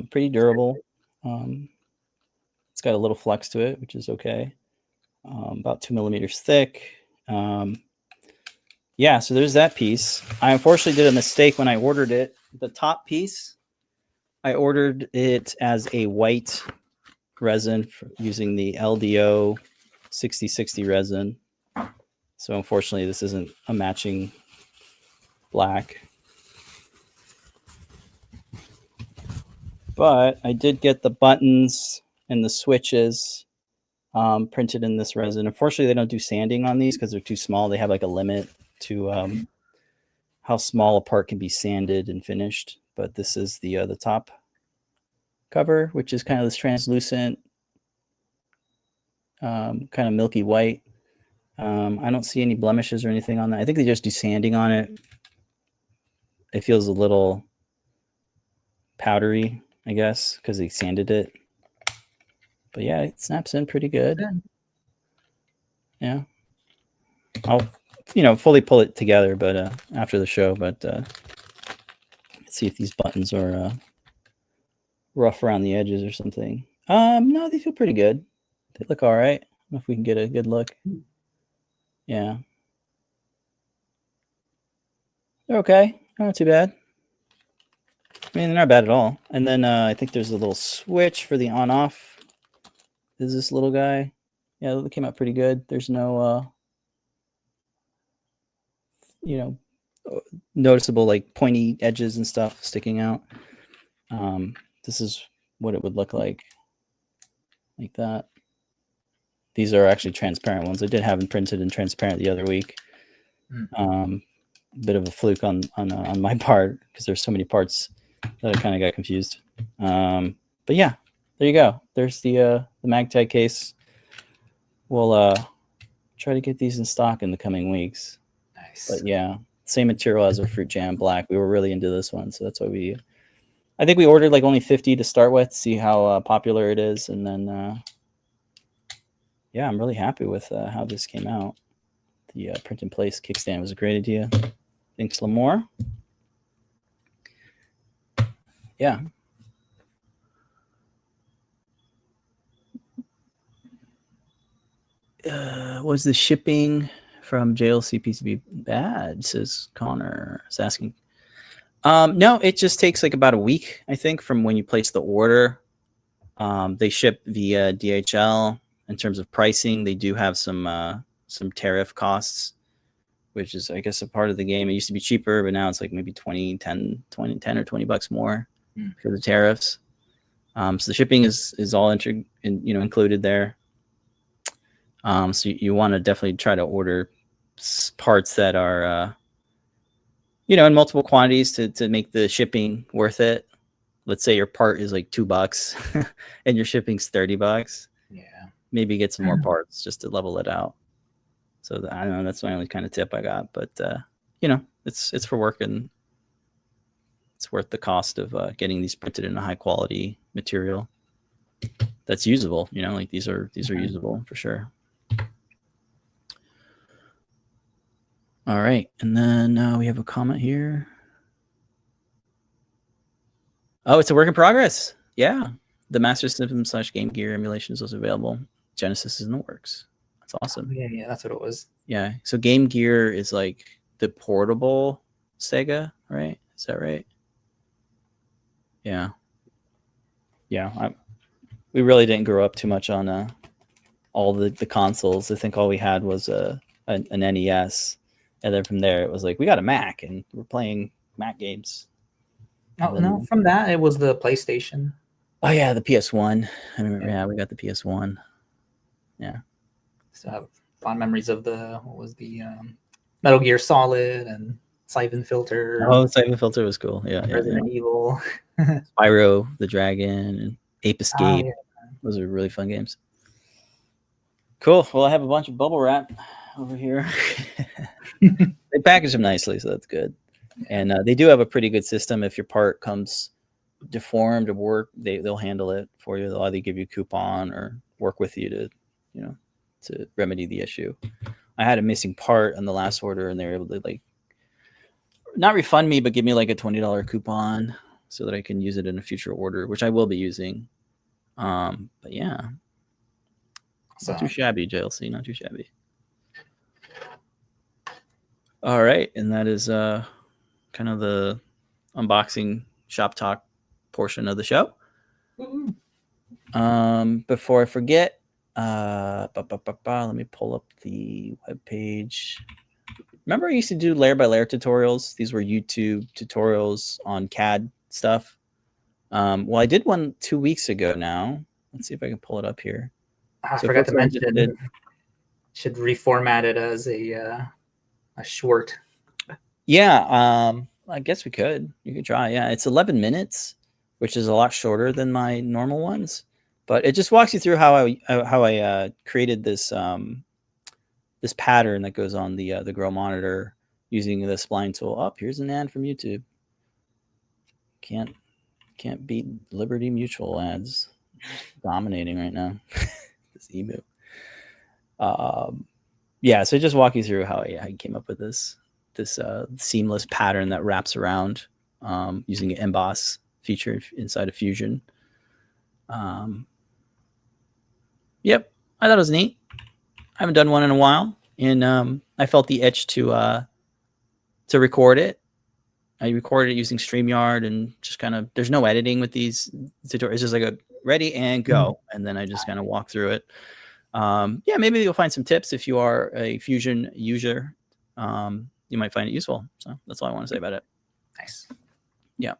Pretty durable. It's got a little flex to it, which is okay. About 2 millimeters thick. Yeah, so there's that piece. I unfortunately did a mistake when I ordered it. The top piece, I ordered it as a white resin using the LDO 6060 resin. So unfortunately, this isn't a matching black. But I did get the buttons and the switches printed in this resin. Unfortunately, they don't do sanding on these because they're too small. They have like a limit to how small a part can be sanded and finished. But this is the top cover, which is kind of this translucent, kind of milky white. I don't see any blemishes or anything on that. I think they just do sanding on it. It feels a little powdery, I guess, because they sanded it. But yeah, it snaps in pretty good. Yeah. I'll, fully pull it together, but after the show. But let's see if these buttons are rough around the edges or something. No, they feel pretty good. They look all right. I don't know if we can get a good look. Yeah. They're okay. Not too bad. I mean, they're not bad at all. And then I think there's a little switch for the on-off. Is this little guy? Yeah, it came out pretty good. There's no, noticeable like pointy edges and stuff sticking out. This is what it would look like that. These are actually transparent ones. I did have them printed and transparent the other week. Bit of a fluke on my part because there's so many parts that I kind of got confused. But yeah, there you go. There's the MagTag case. We'll try to get these in stock in the coming weeks. Nice. But yeah, same material as a Fruit Jam Black. We were really into this one, so that's why I think we ordered like only 50 to start with, see how popular it is, and then yeah, I'm really happy with how this came out. The print in place kickstand was a great idea. Thanks, Lamore. Yeah. Was the shipping from JLC PCB bad? Says Connor. Is asking. No, it just takes like about a week, I think, from when you place the order. They ship via DHL. In terms of pricing, they do have some tariff costs, which is, I guess, a part of the game. It used to be cheaper, but now it's like maybe 10 or $20 more for the tariffs. So the shipping is all included there. So you want to definitely try to order parts that are, in multiple quantities to make the shipping worth it. Let's say your part is like $2 and your shipping's $30. Yeah. Maybe get some more parts just to level it out. So I don't know. That's my only kind of tip I got, but it's for work, and it's worth the cost of getting these printed in a high quality material that's usable. Like these are usable for sure. All right, and then we have a comment here. Oh, it's a work in progress. Yeah, the Master System / Game Gear emulation is also available. Genesis is in the works. That's awesome. Yeah, that's what it was. Yeah, so Game Gear is like the portable Sega, right? Is that right? Yeah. We really didn't grow up too much on all the consoles. I think all we had was an NES, and then from there it was like we got a Mac and we're playing Mac games. No, from that it was the PlayStation. Oh yeah, the PS1. I remember. Yeah, we got the PS1. Yeah. So I have fond memories of the Metal Gear Solid and Siphon Filter. Oh, Siphon Filter was cool. Yeah. Resident Evil. Spyro the Dragon and Ape Escape. Yeah. Those are really fun games. Cool. Well, I have a bunch of bubble wrap over here. They package them nicely, so that's good. And they do have a pretty good system. If your part comes deformed or work, they'll handle it for you. They'll either give you a coupon or work with you to you know, to remedy the issue. I had a missing part on the last order, and they were able to like not refund me, but give me like a $20 coupon so that I can use it in a future order, which I will be using. But yeah, not too shabby, JLC, not too shabby. All right, and that is kind of the unboxing shop talk portion of the show. Before I forget, let me pull up the webpage. Remember I used to do layer by layer tutorials? These were YouTube tutorials on CAD stuff. Well, I did one 2 weeks ago now. Let's see if I can pull it up here. I forgot to mention, should reformat it as a short. Yeah, I guess we could. You could try. Yeah, it's 11 minutes, which is a lot shorter than my normal ones. But it just walks you through how I created this this pattern that goes on the grill monitor using the spline tool. Oh, here's an ad from YouTube. Can't beat Liberty Mutual ads. Dominating right now. This emu. Yeah, so just walk you through how I came up with this seamless pattern that wraps around using an emboss feature inside of Fusion. Yep, I thought it was neat. I haven't done one in a while, and I felt the itch to record it. I recorded it using StreamYard, and just kind of, there's no editing with these tutorials. It's just like a ready and go, and then I just kind of walk through it. Yeah, maybe you'll find some tips if you are a Fusion user. You might find it useful. So that's all I want to say about it. Nice. Yeah.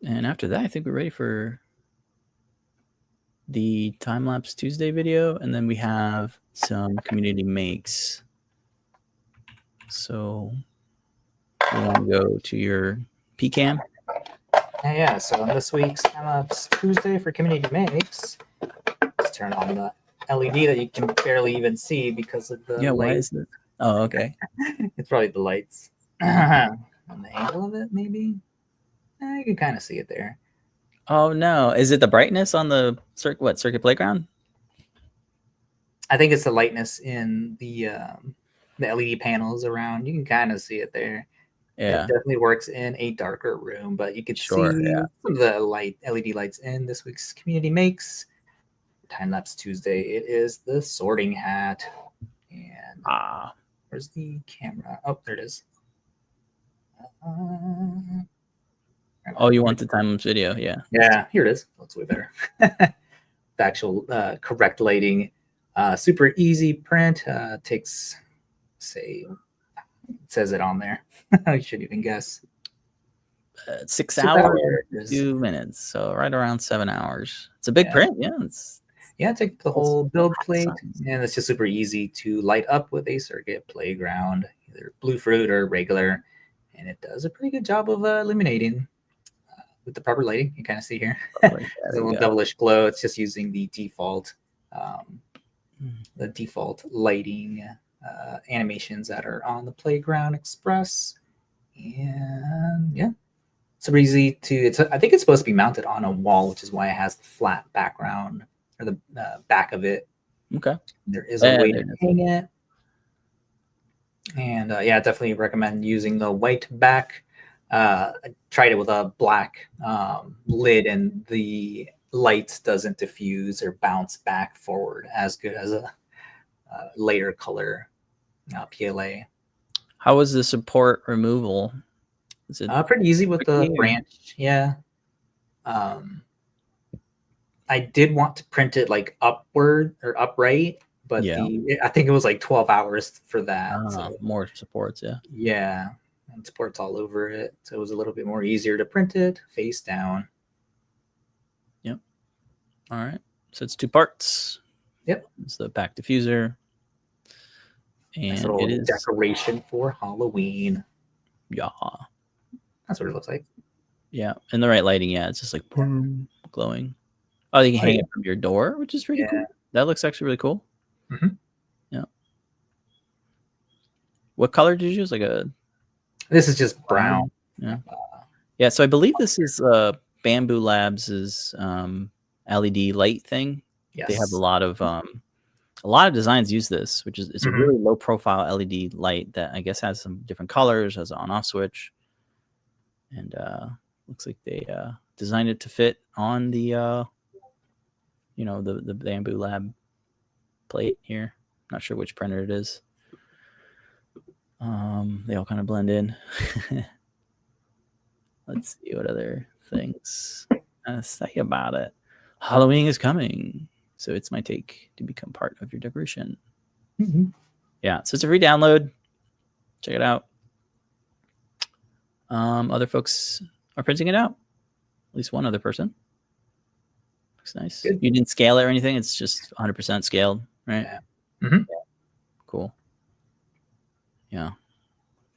And after that, I think we're ready for the Timelapse Tuesday video, and then we have some community makes. So you want to go to your PCAM? Yeah, so on this week's Timelapse Tuesday for community makes, let's turn on the LED that you can barely even see because of the Why is it? Oh, okay. It's probably the lights. On the angle of it, maybe? You can kind of see it there. Oh, no. Is it the brightness on the circuit playground? I think it's the lightness in the LED panels around. You can kind of see it there. Yeah. It definitely works in a darker room, but you can see some of the LED lights in this week's community makes. Timelapse Tuesday, it is the sorting hat. And where's the camera? Oh, there it is. Oh, you want the time-lapse video? Yeah. Yeah, here it is. Looks way better. The actual correct lighting. Super easy print. Takes, say, it says it on there. I should even guess. 6 hours, 2 minutes. So right around 7 hours. It's a big print. Yeah. Take the whole build plate, and it's just super easy to light up with a circuit playground, either blue fruit or regular, and it does a pretty good job of illuminating with the proper lighting. You kind of see here a little devilish glow. It's just using the default lighting animations that are on the Playground Express, and yeah, super easy to. I think it's supposed to be mounted on a wall, which is why it has the flat background or the back of it. Okay. There is a way to hang it. And yeah, definitely recommend using the white back. I tried it with a black lid, and the light doesn't diffuse or bounce back forward as good as a later color PLA. How was the support removal? Is it pretty easy with the branch? Yeah. I did want to print it like upward or upright, but I think it was like 12 hours for that. So, more supports, yeah. Yeah, and supports all over it. So it was a little bit more easier to print it face down. Yep. All right. So it's 2 parts. Yep. It's the back diffuser. And it is decoration for Halloween. Yeah. That's what it looks like. Yeah. And the right lighting, it's just like boom, glowing. Oh, you can hang it from your door, which is pretty cool. That looks actually really cool. Mm-hmm. Yeah. What color did you use? This is just brown. Yeah. Yeah. So I believe this is Bamboo Labs' LED light thing. Yes. They have a lot of designs use this, which is it's a really low profile LED light that I guess has some different colors, has an on off switch, and looks like they designed it to fit on the the Bamboo Lab plate here. Not sure which printer it is. They all kind of blend in. Let's see what other things say about it. Halloween is coming, so it's my take to become part of your decoration. Yeah, so it's a free download. Check it out. Other folks are printing it out. At least one other person. Looks nice. Good. You didn't scale it or anything. It's just 100% scaled, right? Yeah. Yeah. Cool. Yeah.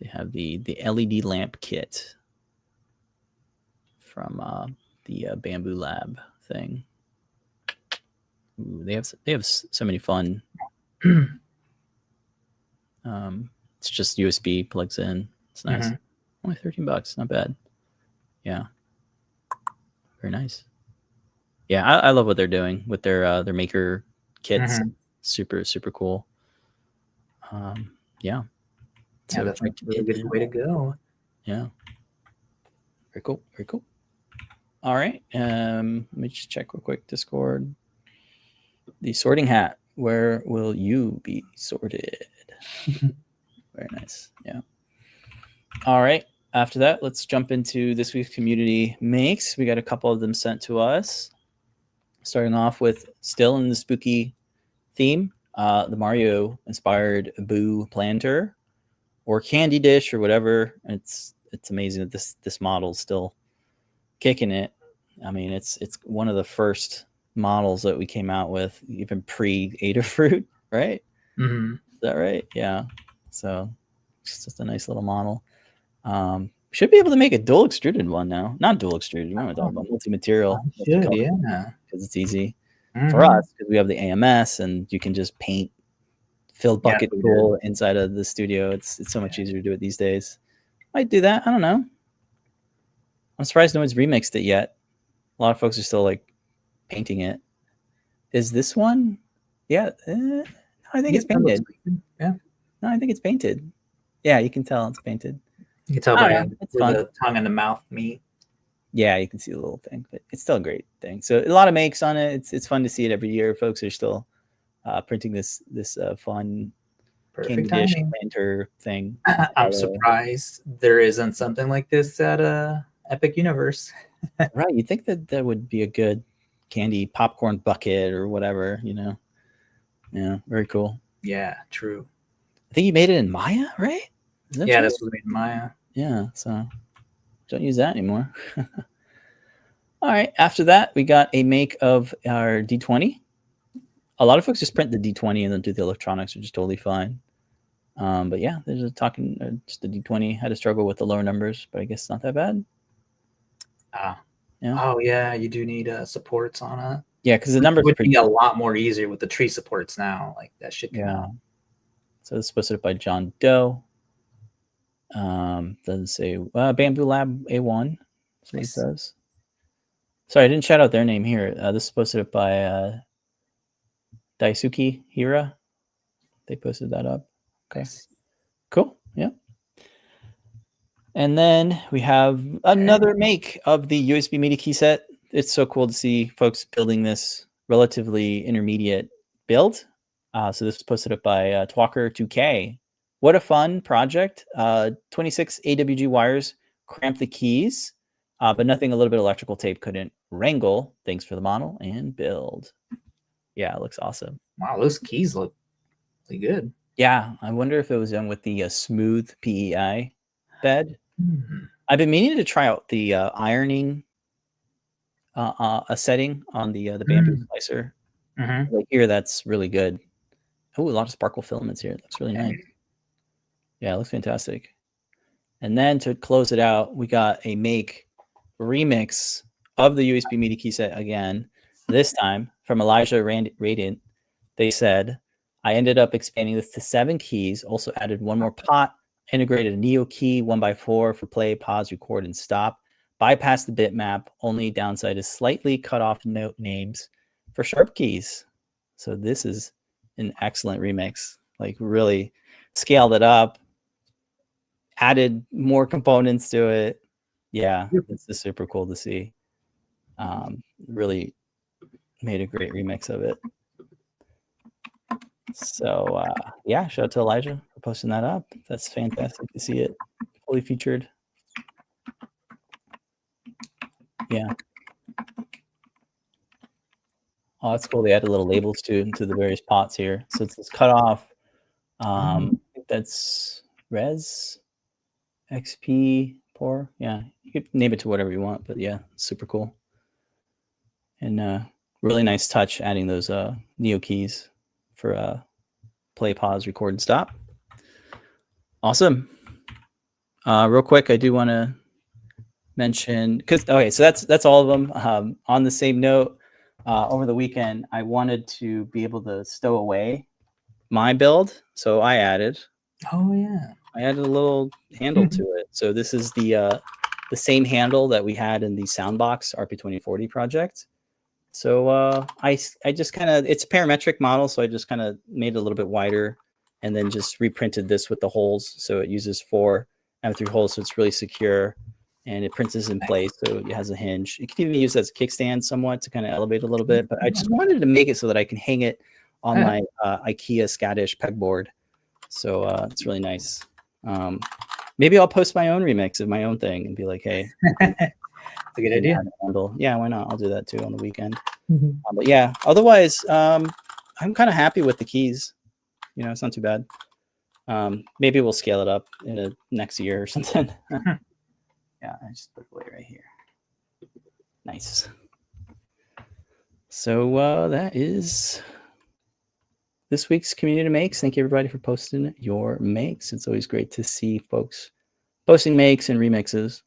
They have the LED lamp kit from the Bamboo Lab thing. Ooh, they have so many fun. It's just USB, plugs in. It's nice. Only $13, not bad. Yeah, very nice. Yeah, I love what they're doing with their maker kits. Super cool. Yeah. So that's a really good way to go. Yeah. Very cool. Very cool. All right. Let me just check real quick. Discord. The sorting hat. Where will you be sorted? Very nice. Yeah. All right. After that, let's jump into this week's community makes. We got a couple of them sent to us. Starting off with still in the spooky theme, the Mario inspired Boo planter or candy dish or whatever. It's amazing that this model is still kicking it. I mean, it's one of the first models that we came out with, even pre Adafruit, right? Is that right? Yeah. So it's just a nice little model. Should be able to make a dual extruded one now. Not dual extruded. You want to talk about multi-material? Should, yeah. Because it's easy for us because we have the AMS and you can just paint filled bucket tool inside of the studio. It's so much easier to do it these days. Might do that. I don't know. I'm surprised no one's remixed it yet. A lot of folks are still like painting it. Is this one? Yeah. No, I think it's painted. Yeah. No, I think it's painted. Yeah, you can tell it's painted. You can tell by the tongue and the mouth meet. Yeah, you can see the little thing, but it's still a great thing. So a lot of makes on it. It's fun to see it every year. Folks are still printing this fun candy dish planter thing. I'm surprised there isn't something like this at Epic Universe. Right, you'd think that would be a good candy popcorn bucket or whatever, Yeah, very cool. Yeah, true. I think you made it in Maya, right? Yeah, this was made in Maya. Yeah, so don't use that anymore. All right, after that, we got a make of our D20. A lot of folks just print the D20 and then do the electronics, which is totally fine. But yeah, there's just the D20. Had to struggle with the lower numbers, but I guess it's not that bad. Yeah. Oh yeah, you do need supports on it. Yeah, because the numbers would be a lot more easier with the tree supports now. Like that should come out. So this is posted by John Doe. Doesn't say Bamboo Lab A1. That's what it says. Sorry, I didn't shout out their name here. This is posted by Daisuke Hira. They posted that up. Okay. Nice. Cool. Yeah. And then we have another make of the USB MIDI key set. It's so cool to see folks building this relatively intermediate build. So this was posted up by Twalker2K. What a fun project. 26 AWG wires cramp the keys, but nothing a little bit of electrical tape couldn't wrangle. Thanks for the model and build. Yeah, it looks awesome. Wow, those keys look really good. Yeah, I wonder if it was done with the smooth PEI bed. I've been meaning to try out the ironing a setting on the bamboo slicer. Like here, that's really good. Oh, a lot of sparkle filaments here. It looks really nice. Yeah, it looks fantastic. And then to close it out, we got a remix of the USB MIDI key set again. This time from Elijah Radiant. They said, I ended up expanding this to 7 keys, also added one more pot, integrated a Neo key 1x4 for play, pause, record, and stop. bypass the bitmap. Only downside is slightly cut off note names for sharp keys. So this is an excellent remix. Like really scaled it up, added more components to it. Yeah, this is super cool to see. Really made a great remix of it. So yeah, shout out to Elijah for posting that up. That's fantastic to see it fully featured. Yeah. Oh, that's cool. They added little labels to the various pots here. So it's this cutoff. I think that's res XP pour. Yeah, you could name it to whatever you want, but yeah, super cool. And really nice touch adding those Neo keys for play, pause, record, and stop. Awesome. Real quick, I do want to mention okay, so that's all of them. On the same note, over the weekend, I wanted to be able to stow away my build, so I added. Oh yeah. I added a little handle to it. So this is the same handle that we had in the Soundbox RP2040 project. So I just kind of, it's a parametric model, so I just kind of made it a little bit wider and then just reprinted this with the holes. So it uses 4 M3 holes, so it's really secure, and it prints this in place, so it has a hinge. You can even use it as a kickstand somewhat to kind of elevate a little bit, but I just wanted to make it so that I can hang it on my IKEA Scottish pegboard. So it's really nice. Maybe I'll post my own remix of my own thing and be like, hey, it's a good idea. Yeah, why not? I'll do that too on the weekend. But yeah, otherwise, I'm kind of happy with the keys. You know, it's not too bad. Maybe we'll scale it up in a next year or something. Yeah, I just put it away right here. Nice. So that is this week's community makes. Thank you everybody for posting your makes. It's always great to see folks posting makes and remixes.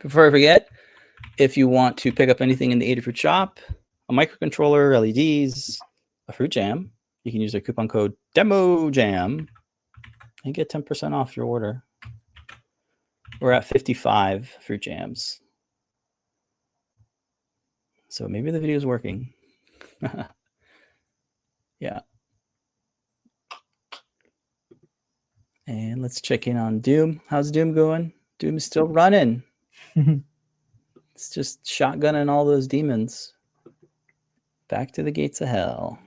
Before I forget, if you want to pick up anything in the Adafruit shop, a microcontroller, LEDs, a fruit jam, you can use our coupon code DEMOJAM and get 10% off your order. We're at 55 fruit jams. So maybe the video is working. Yeah. And let's check in on Doom. How's Doom going? Doom is still running. It's just shotgunning all those demons back to the gates of hell.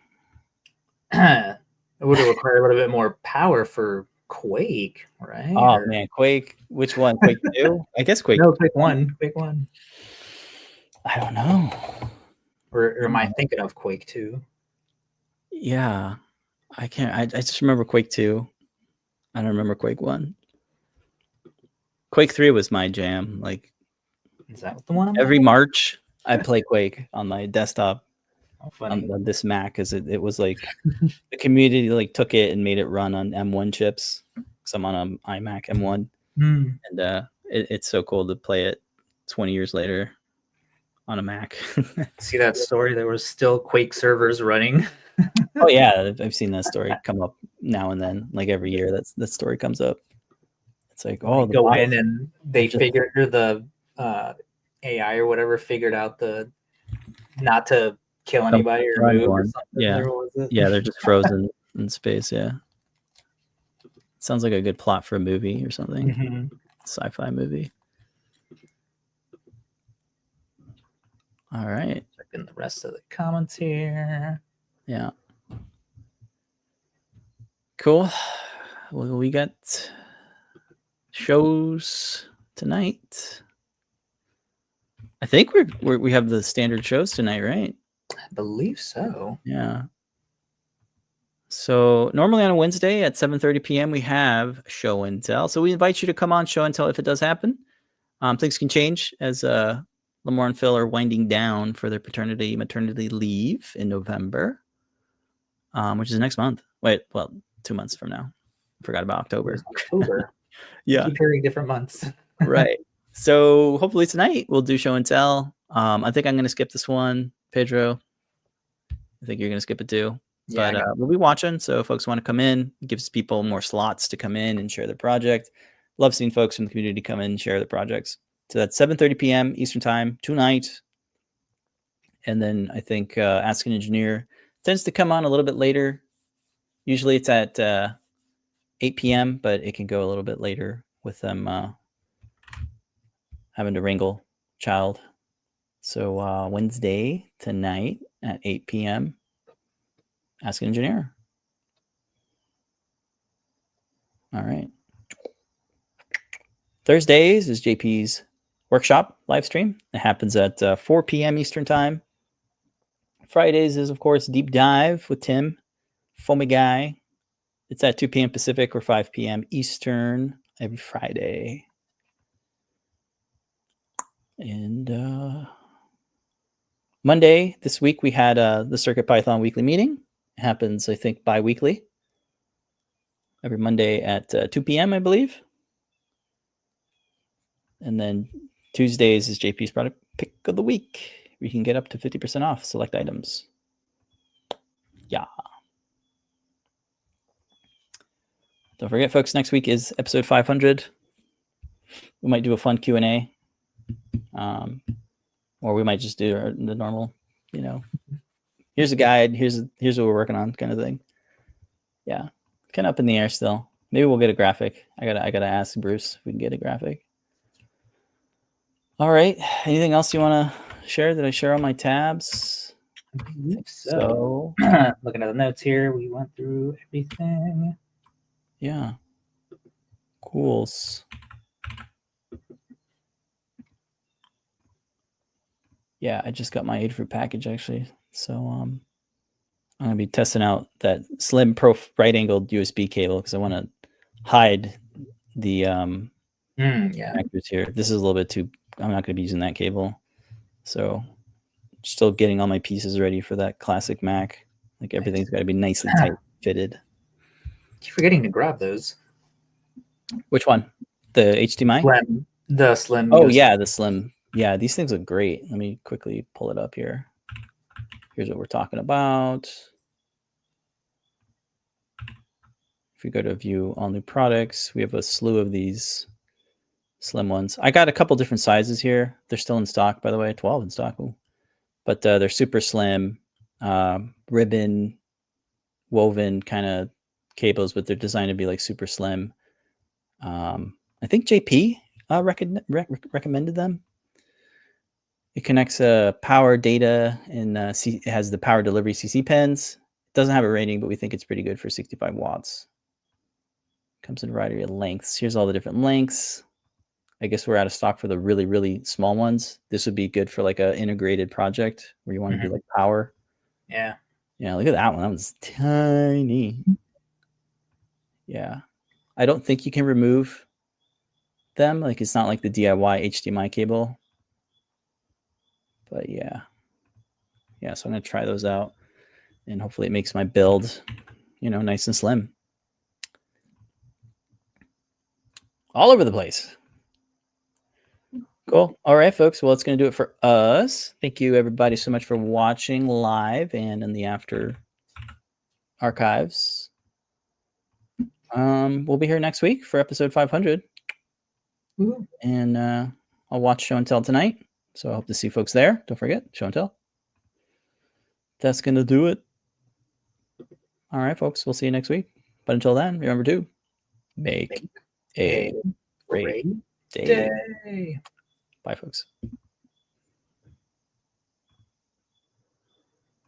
It would require a little bit more power for Quake, right? Oh man, Quake. Which one? Quake 2? I guess Quake. No, Quake 1. Quake 1. I don't know. Or am I thinking of Quake 2? Yeah, I can't. I just remember Quake 2. I don't remember Quake 1. Quake 3 was my jam. Like, is that the one? Every March, I play Quake on my desktop. Oh, funny. On this Mac, because it was like the community like took it and made it run on M1 chips. Because I'm on an iMac M1, and it's so cool to play it 20 years later on a Mac. See that story? There was still Quake servers running. Oh yeah, I've seen that story come up now and then. Like every year, that story comes up. It's like, oh, they go in and they figured the AI or whatever figured out the not to kill anybody or move or something. Yeah, yeah, they're just frozen in space. Yeah, sounds like a good plot for a movie or something. Sci-fi movie. All right, checking the rest of the comments here. Yeah, cool. Well, we got shows tonight. I think we have the standard shows tonight, right? I believe so. Yeah. So normally on a Wednesday at 7:30 p.m. we have show and tell. So we invite you to come on show and tell if it does happen. Things can change as Lamar and Phil are winding down for their maternity leave in November, which is next month. Wait, well, 2 months from now. I forgot about October. Yeah. Keep hearing different months. Right. So hopefully tonight we'll do show and tell. I think I'm going to skip this one, Pedro. I think you're going to skip it too. Yeah, but we'll be watching. So if folks want to come in, it gives people more slots to come in and share their project. Love seeing folks from the community come in and share their projects So that's 7:30 p.m. Eastern time tonight. And then I think Ask an Engineer tends to come on a little bit later. Usually it's at 8 p.m., but it can go a little bit later with them having to wrangle child. So Wednesday tonight at 8 p.m., Ask an Engineer. All right. Thursdays is JP's workshop live stream. It happens at 4 p.m. Eastern time. Fridays is, of course, Deep Dive with Tim, Foamy Guy. It's at 2 p.m. Pacific or 5 p.m. Eastern every Friday. And Monday this week, we had the CircuitPython weekly meeting. It happens, I think, bi-weekly. Every Monday at 2 p.m., I believe. And then Tuesdays is JP's product pick of the week. We can get up to 50% off select items. Yeah. Don't forget, folks, next week is episode 500. We might do a fun Q&A. Or we might just do the normal, here's a guide, here's what we're working on kind of thing. Yeah, kind of up in the air still. Maybe we'll get a graphic. I gotta ask Bruce if we can get a graphic. All right. Anything else you want to share? Did I share all my tabs? I believe so. Looking at the notes here, we went through everything. Yeah. Cool. Yeah, I just got my Adafruit package actually. So I'm gonna be testing out that slim right-angled USB cable because I want to hide the connectors here. This is a little bit too. I'm not gonna be using that cable. So still getting all my pieces ready for that classic Mac. Like everything's got to be nicely tight fitted. Keep forgetting to grab those. Which one? The HDMI? The slim. Oh, yeah, the slim. Yeah, these things look great. Let me quickly pull it up here. Here's what we're talking about. If we go to view all new products, we have a slew of these slim ones. I got a couple different sizes here. They're still in stock, by the way, 12 in stock. Ooh. But they're super slim, ribbon, woven kind of cables, but they're designed to be like super slim. I think JP recommended them. It connects power data and it has the power delivery CC pins. It doesn't have a rating, but we think it's pretty good for 65 watts. Comes in a variety of lengths. Here's all the different lengths. I guess we're out of stock for the really, really small ones. This would be good for like an integrated project where you want to do like power. Yeah. Yeah, look at that one. That one's tiny. Yeah. I don't think you can remove them. Like it's not like the DIY HDMI cable. But yeah. Yeah, so I'm going to try those out. And hopefully it makes my build, nice and slim. All over the place. Cool. All right, folks. Well, it's going to do it for us. Thank you, everybody, so much for watching live and in the after archives. We'll be here next week for episode 500. Ooh. And I'll watch Show and Tell tonight. So I hope to see folks there. Don't forget, Show and Tell. That's going to do it. All right, folks. We'll see you next week. But until then, remember to make a great day. Bye, folks.